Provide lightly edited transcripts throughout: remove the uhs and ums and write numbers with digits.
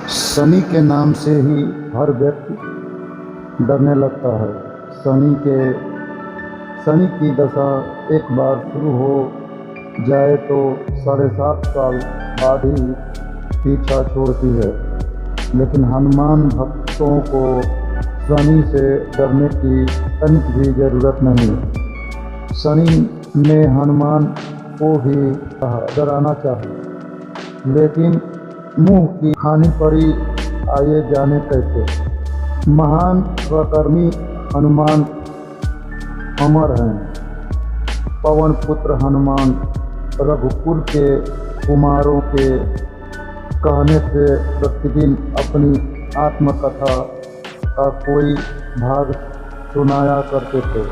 शनि के नाम से ही हर व्यक्ति डरने लगता है। शनि की दशा एक बार शुरू हो जाए तो 7.5 साल बाद ही पीछा छोड़ती है। लेकिन हनुमान भक्तों को शनि से डरने की तनिक भी जरूरत नहीं। शनि ने हनुमान को भी डराना चाहिए, लेकिन मुंह की खानी पड़ी आए जाने कैसे। महान स्वकर्मी हनुमान अमर हैं। पवन पुत्र हनुमान रघुकुल के कुमारों के कहने से प्रतिदिन अपनी आत्मकथा का कोई भाग सुनाया करते थे।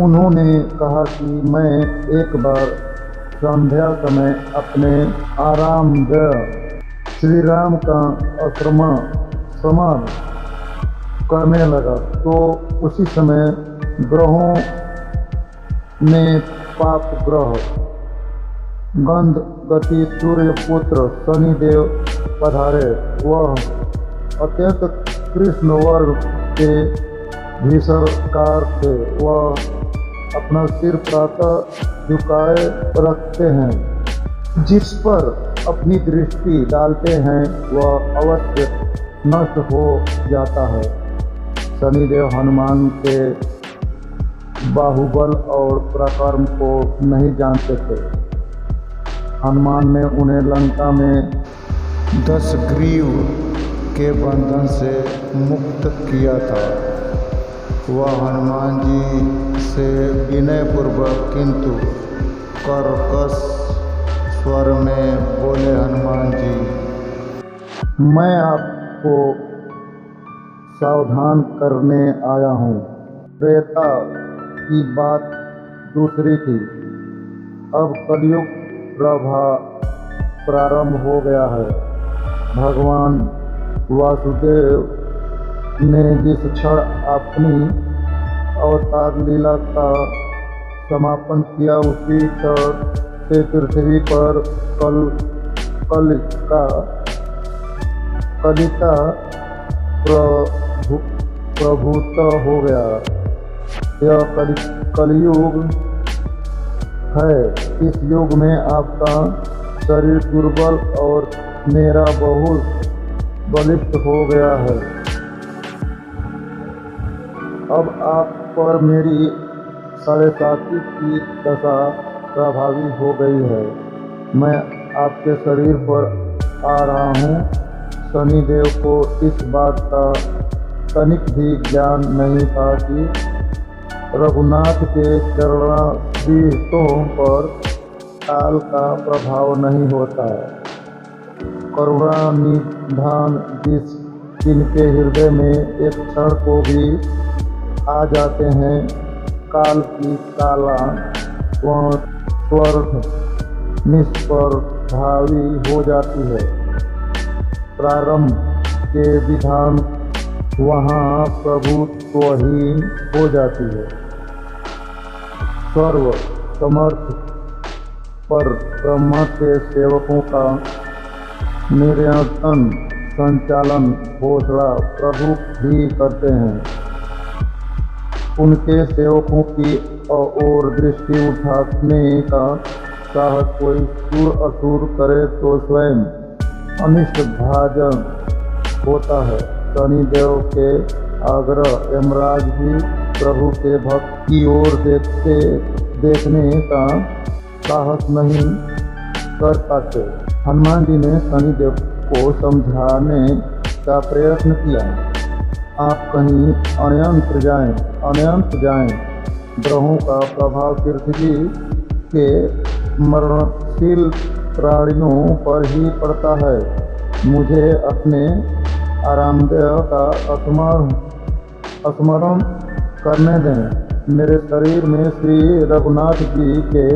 उन्होंने कहा कि मैं एक बार संध्या समय अपने आरामदेह श्री राम का स्मरण करने लगा तो उसी समय ग्रहों में पाप ग्रह गंध गति सूर्य पुत्र शनिदेव पधारे। वह अत्यंत कृष्ण वर्ग के भीषणकार थे। वह अपना सिर प्रातः झुकाए रखते हैं। जिस पर अपनी दृष्टि डालते हैं वह अवश्य नष्ट हो जाता है। शनिदेव हनुमान के बाहुबल और पराक्रम को नहीं जानते थे। हनुमान ने उन्हें लंका में 10 ग्रीव के बंधन से मुक्त किया था। वह हनुमान जी से विनयपूर्वक किंतु कर्कश स्वर में बोले, हनुमान जी, मैं आपको सावधान करने आया हूँ। त्रेता की बात दूसरी थी। अब कलयुग प्रारंभ हो गया है। भगवान वासुदेव ने जिस क्षण अपनी अवतार लीला का समापन किया उसी क्षण से पृथ्वी पर कलिका प्रभुत्व हो गया। यह कलयुग है। इस युग में आपका शरीर दुर्बल और मेरा बहुत बलिष्ठ हो गया है। अब आप पर मेरी 7.5 की दशा प्रभावी हो गई है। मैं आपके शरीर पर आ रहा हूँ। शनिदेव को इस बात का तनिक भी ज्ञान नहीं था कि रघुनाथ के चरणाधीशों पर काल का प्रभाव नहीं होता। करुणा निधान जिनके हृदय में एक क्षण को भी आ जाते हैं, काल की काला वह स्वर्ग निष्प्रभावी हो जाती है। प्रारंभ के विधान वहाँ प्रभुत्वहीन हो जाती है। सर्व समर्थ पर ब्रह्मा के सेवकों का निरंतर संचालन घोषणा प्रभु भी करते हैं। उनके सेवकों की ओर दृष्टि उठाने का साहस कोई सुर असुर करे तो स्वयं अनिष्ट भाजन होता है। शनिदेव के आग्रह यमराज भी प्रभु के भक्त की ओर देखने का साहस नहीं कर पाते। हनुमान जी ने शनिदेव को समझाने का प्रयत्न किया। आप कहीं अनंत जाएं। ग्रहों का प्रभाव पृथ्वी के मरणशील प्राणियों पर ही पड़ता है। मुझे अपने आरामदेह का स्मरण करने दें। मेरे शरीर में श्री रघुनाथ जी के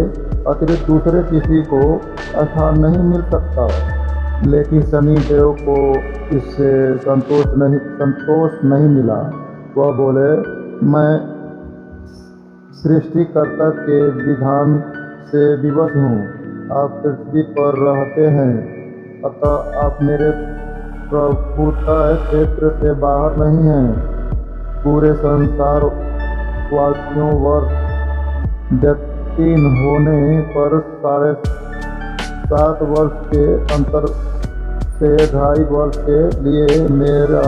अतिरिक्त दूसरे किसी को स्थान नहीं मिल सकता। लेकिन शनिदेव को इससे संतोष नहीं मिला। वह बोले, मैं सृष्टिकर्ता के विधान से विवश हूँ। आप पृथ्वी पर रहते हैं, अतः आप मेरे प्रभुता क्षेत्र से बाहर नहीं है। पूरे संसार वासियों वर्ष व्यतीन होने पर 7.5 वर्ष के अंतर से 2.5 वर्ष के लिए मेरा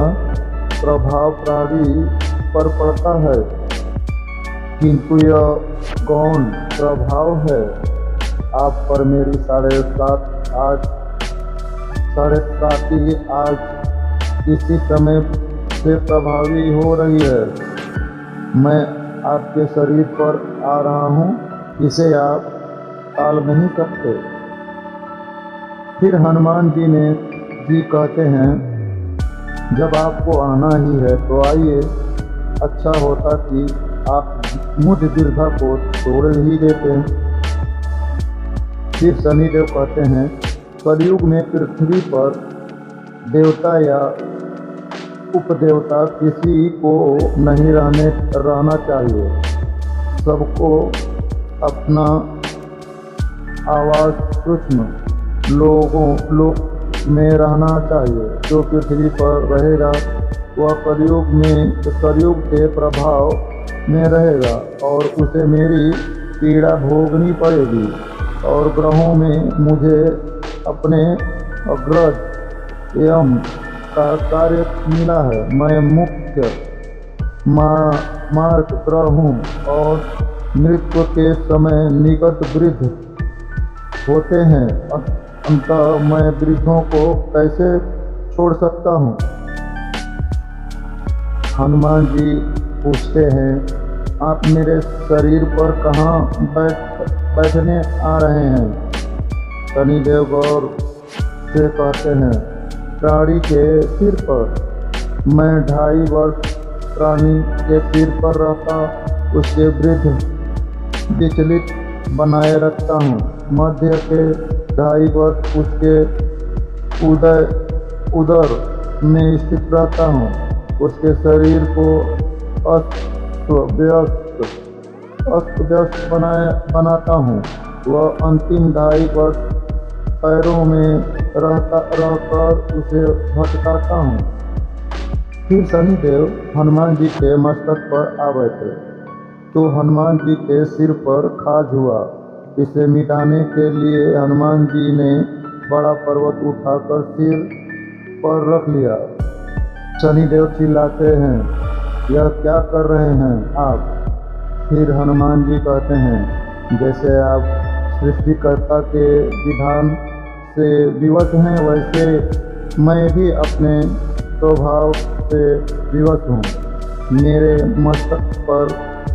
प्रभाव प्राणी पर पड़ता है, किंतु यह गौण प्रभाव है। आप पर मेरी 7.5 आज इसी समय से प्रभावी हो रही है। मैं आपके शरीर पर आ रहा हूँ, इसे आप टाल नहीं सकते। फिर हनुमान जी कहते हैं, जब आपको आना ही है तो आइए। अच्छा होता कि आप मुझ वृद्धा को छोड़ ही देते। फिर शनिदेव कहते हैं, कलयुग में पृथ्वी पर देवता या उपदेवता किसी को नहीं रहना चाहिए। सबको अपना आवास सूक्ष्म लोक में रहना चाहिए। जो पृथ्वी पर रहेगा वह कलयुग के प्रभाव में रहेगा और उसे मेरी पीड़ा भोगनी पड़ेगी। और ग्रहों में मुझे अपने अग्रज एवं का कार्य मिला है। मैं मुख्य मार्ग ग्रह हूँ और मृत्यु के समय निकट वृद्ध होते हैं। अतः मैं वृद्धों को कैसे छोड़ सकता हूँ? हनुमान जी पूछते हैं, आप मेरे शरीर पर कहाँ बैठने आ रहे हैं? शनिदेव गौर से कहते हैं, प्राणी के सिर पर। मैं 2.5 वर्ष प्राणी के सिर पर रहता, उसके वृद्ध विचलित बनाए रखता हूँ। मध्य के 2.5 वर्ष उसके उदर में स्थित रहता हूँ। उसके शरीर को अस्त व्यस्त बनाता हूँ। वह अंतिम 2.5 वर्ष पैरों में रहकर उसे भटकाता हूँ। फिर शनिदेव हनुमान जी के मस्तक पर आ बैठे तो हनुमान जी के सिर पर खाज हुआ। इसे मिटाने के लिए हनुमान जी ने बड़ा पर्वत उठाकर सिर पर रख लिया। शनिदेव चिल्लाते हैं, यह क्या कर रहे हैं आप? फिर हनुमान जी कहते हैं, जैसे आप सृष्टिकर्ता के विधान से विवश हैं, वैसे मैं भी अपने स्वभाव से विवश हूँ। मेरे मस्तक पर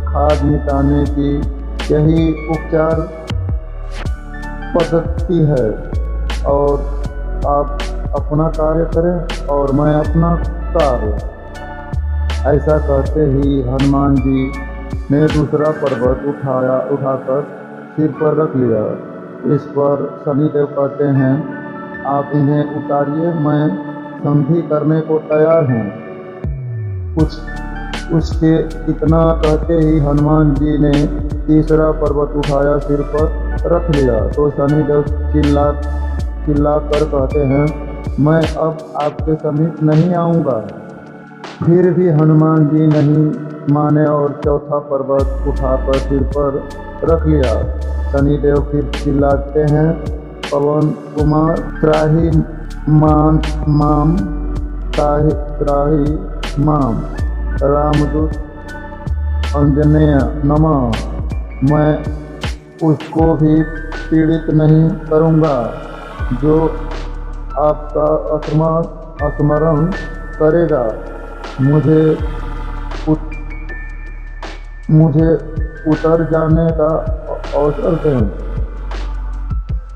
खाज मिटाने की यही उपचार पद्धति है। और आप अपना कार्य करें और मैं अपना कार्य। ऐसा कहते ही हनुमान जी ने दूसरा पर्वत उठाकर सिर पर रख लिया। इस पर शनिदेव कहते हैं, आप इन्हें उतारिए, मैं संधि करने को तैयार हूँ। उसके इतना कहते ही हनुमान जी ने तीसरा पर्वत उठाया, सिर पर रख लिया। तो शनिदेव चिल्ला कर कहते हैं, मैं अब आपके समीप नहीं आऊँगा। फिर भी हनुमान जी नहीं माने और चौथा पर्वत उठाकर सिर पर रख लिया। शनिदेव फिर चिल्लाते हैं, पवन कुमार त्राहि माम रामदूत अंजनेय नमः। मैं उसको भी पीड़ित नहीं करूँगा जो आपका स्मरण करेगा। मुझे उतर जाने का अवसर दें।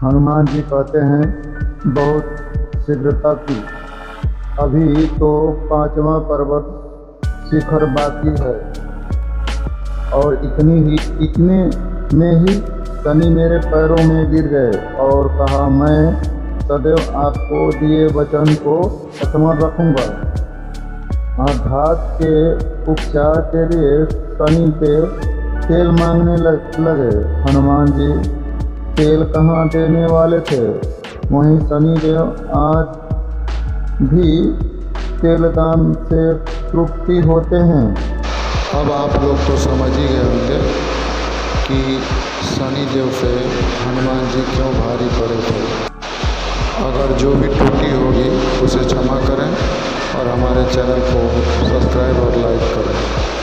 हनुमान जी कहते हैं, बहुत शीघ्रता की, अभी तो 5वां पर्वत शिखर बाकी है। और इतने में ही शनि मेरे पैरों में गिर गए और कहा, मैं सदैव आपको दिए वचन को स्मरण रखूंगा। आघात के उपचार के लिए शनि पे तेल मांगने लगे। हनुमान जी तेल कहाँ देने वाले थे? वहीं शनिदेव आज भी तेलदान से तृप्ति होते हैं। अब आप लोग तो समझ ही गए होंगे कि शनि देव पे हनुमान जी क्यों भारी पड़े थे। अगर जो भी त्रुटि होगी उसे क्षमा करें और हमारे चैनल को सब्सक्राइब और लाइक करें।